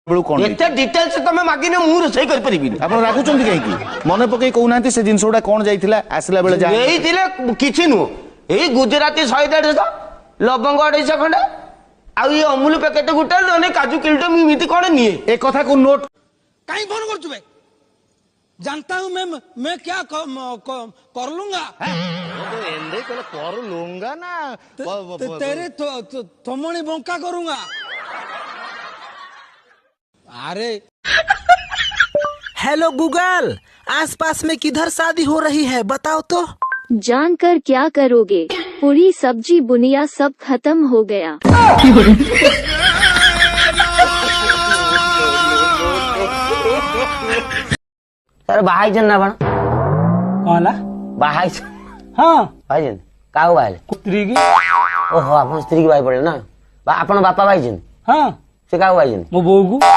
एते डिटेल्स तमे मागिने मु रोसई कर परिबिनी आपण राखुचंदी काहे की मने पकई कहउनांती से जिंस उडा कोन जाइथिला आसला बेले जा एइथिले किछि नु एई गुजराती 150 लवंग 250 खंडे आ ये अमूल पैकेट गुटा ने काजू किलो मिमिति कोन निए ए कथा को नोट कहीं फोन कर चुके जानता हूँ मैं क्या कर लूंगा एंडे कर लूंगा ना तेरे थमणी बंका करूंगा अरे हेलो गूगल आसपास में किधर शादी हो रही है बताओ तो। जानकर क्या करोगे, पूरी सब्जी बुनिया सब खत्म हो गया। सर बाहाई जन ना बण वाला बाहाई हाँ भाई जन काऊ भाई स्त्री की ओहो अपन स्त्री की भाई पड़े ना अपन बापा भाई जन हाँ से काऊ भाई जन मो बहू को